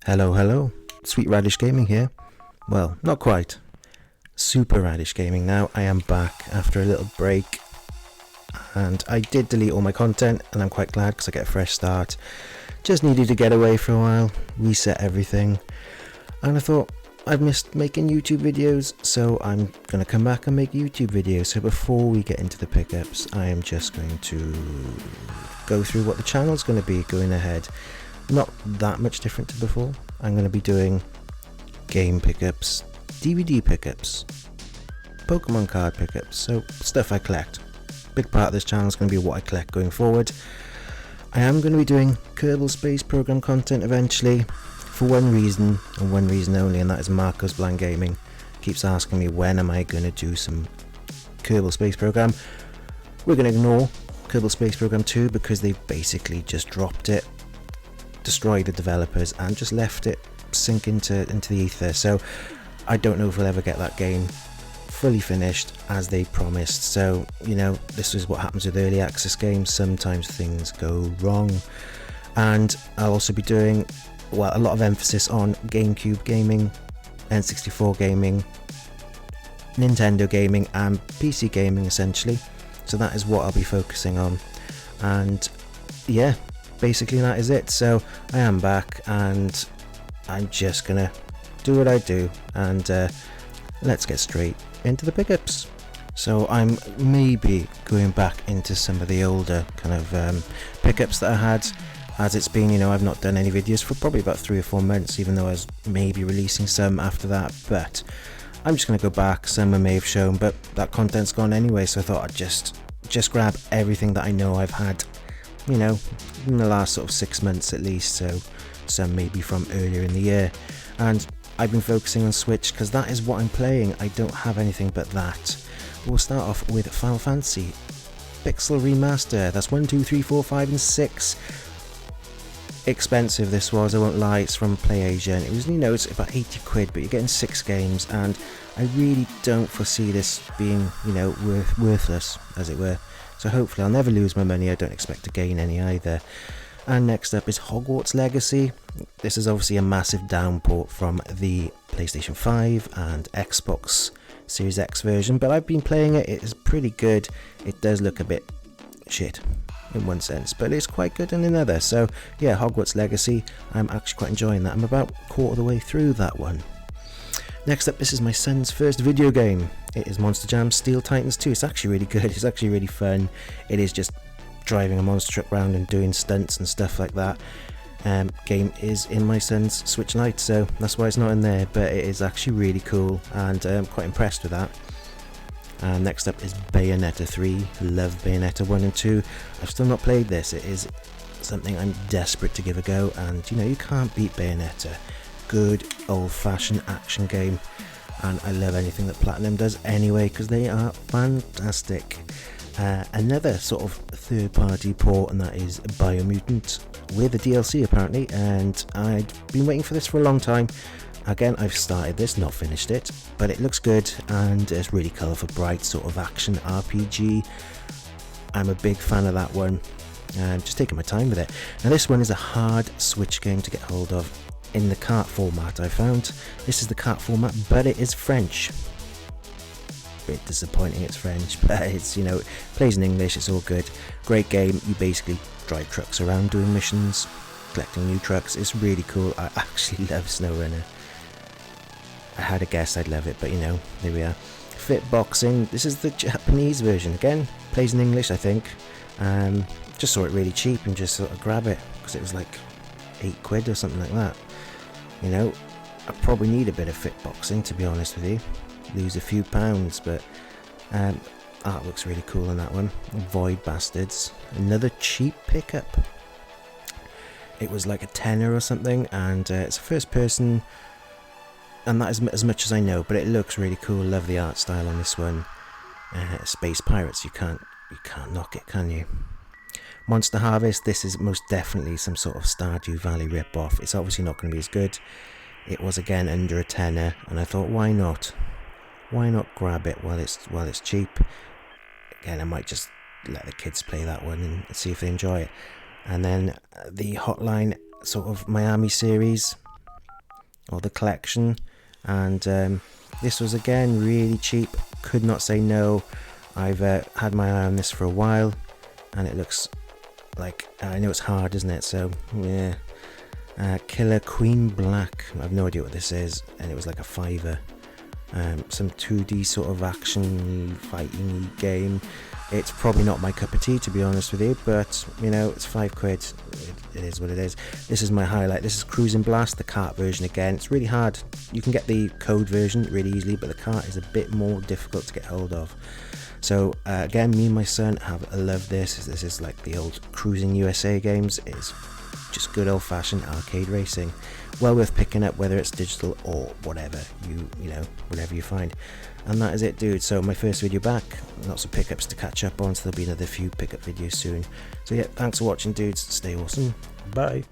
Hello, hello. Sweet Radish Gaming here. Well, not quite. Super Radish Gaming now. I am back after a little break. And I did delete all my content, and I'm quite glad because I get a fresh start. Just needed to get away for a while, reset everything. And I thought, I've missed making YouTube videos, so I'm going to come back and make YouTube videos. So before we get into the pickups, I am just going to go through what the channel's going to be going ahead. Not that much different to before. I'm going to be doing game pickups, DVD pickups, Pokemon card pickups, so stuff I collect. Big part of this channel is going to be what I collect going forward. I am going to be doing Kerbal Space Program content eventually, for one reason and one reason only, and that is Marcos Blind Gaming keeps asking me when am I going to do some Kerbal Space Program. We're going to ignore Kerbal Space Program 2 because they basically just dropped it, destroyed the developers and just left it sink into the ether. So I don't know if we'll ever get that game fully finished as they promised. So, you know, this is what happens with early access games. Sometimes things go wrong. And I'll also be doing, well, a lot of emphasis on GameCube gaming, N64 gaming, Nintendo gaming and PC gaming essentially. So that is what I'll be focusing on. And yeah, basically that is it. So I am back and I'm just gonna do what I do, and let's get straight into the pickups. So I'm maybe going back into some of the older kind of pickups that I had, as it's been, you know, I've not done any videos for probably about 3 or 4 months, even though I was maybe releasing some after that. But I'm just going to go back. Some I may have shown, but that content's gone anyway, so I thought I'd just grab everything that I know I've had, you know, in the last sort of 6 months at least. So some maybe from earlier in the year, and I've been focusing on Switch because that is what I'm playing. I don't have anything but that. We'll start off with Final Fantasy Pixel Remaster. That's 1, 2, 3, 4, 5 and 6. Expensive this was, I won't lie. It's from PlayAsia and it was, you know, it's about 80 quid, but you're getting 6 games, and I really don't foresee this being, you know, worthless as it were. So hopefully I'll never lose my money. I don't expect to gain any either. And next up is Hogwarts Legacy. This is obviously a massive downport from the PlayStation 5 and Xbox Series X version, but I've been playing it. It is pretty good. It does look a bit shit in one sense, but it's quite good in another. So yeah, Hogwarts Legacy, I'm actually quite enjoying that. I'm about a quarter of the way through that one. Next up, this is my son's first video game. It is Monster Jam Steel Titans 2. It's actually really good. It's actually really fun. It is just driving a monster truck around and doing stunts and stuff like that. Game is in my son's Switch Lite, so that's why it's not in there, but it is actually really cool, and I'm quite impressed with that. And next up is Bayonetta 3. Love Bayonetta 1 and 2. I've still not played this. It is something I'm desperate to give a go, and you know, you can't beat Bayonetta. Good old-fashioned action game, and I love anything that Platinum does anyway because they are fantastic. Another sort of third-party port, and that is Biomutant with a DLC apparently, and I'd been waiting for this for a long time. Again, I've started this, not finished it, but it looks good and it's really colourful, bright sort of action RPG. I'm a big fan of that one, and just taking my time with it. Now this one is a hard Switch game to get hold of in the cart format. I found this is the cart format, but it is French. Bit disappointing it's French, but it's, you know, plays in English. It's all good. Great game. You basically drive trucks around doing missions, collecting new trucks. It's really cool. I actually love SnowRunner. I had a guess I'd love it, but you know, there we are. Fit Boxing. This is the Japanese version. Again, plays in English, I think. Just saw it really cheap and just sort of grab it because it was like 8 quid or something like that. You know, I probably need a bit of Fit Boxing, to be honest with you. Lose a few pounds, but art looks really cool in that one. Void Bastards, another cheap pickup. It was like a tenner or something, and it's a first person, and that is as much as I know, but it looks really cool. Love the art style on this one. Space Pirates, you can't knock it, can you? Monster Harvest, this is most definitely some sort of Stardew Valley rip-off. It's obviously not going to be as good. It was again under a tenner, and I thought, why not? Why not grab it while it's cheap? Again, I might just let the kids play that one and see if they enjoy it. And then the Hotline sort of Miami series. or the collection, and this was again really cheap. Could not say no. I've had my eye on this for a while, and it looks like, I know it's hard, isn't it? So yeah, Killer Queen Black. I have no idea what this is, and it was like a £5. Some 2D sort of action fighting game. It's probably not my cup of tea, to be honest with you, but you know, it's £5. It is what it is. This is my highlight. This is Cruising Blast, the cart version again. It's really hard. You can get the code version really easily, but the cart is a bit more difficult to get hold of. So again, me and my son have loved this. This is like the old Cruising USA games. It's just good old-fashioned arcade racing. Well worth picking up, whether it's digital or whatever you know, whatever you find. And that is it, dude. So my first video back, lots of pickups to catch up on, so there'll be another few pickup videos soon. So yeah, thanks for watching, dudes. Stay awesome. Bye.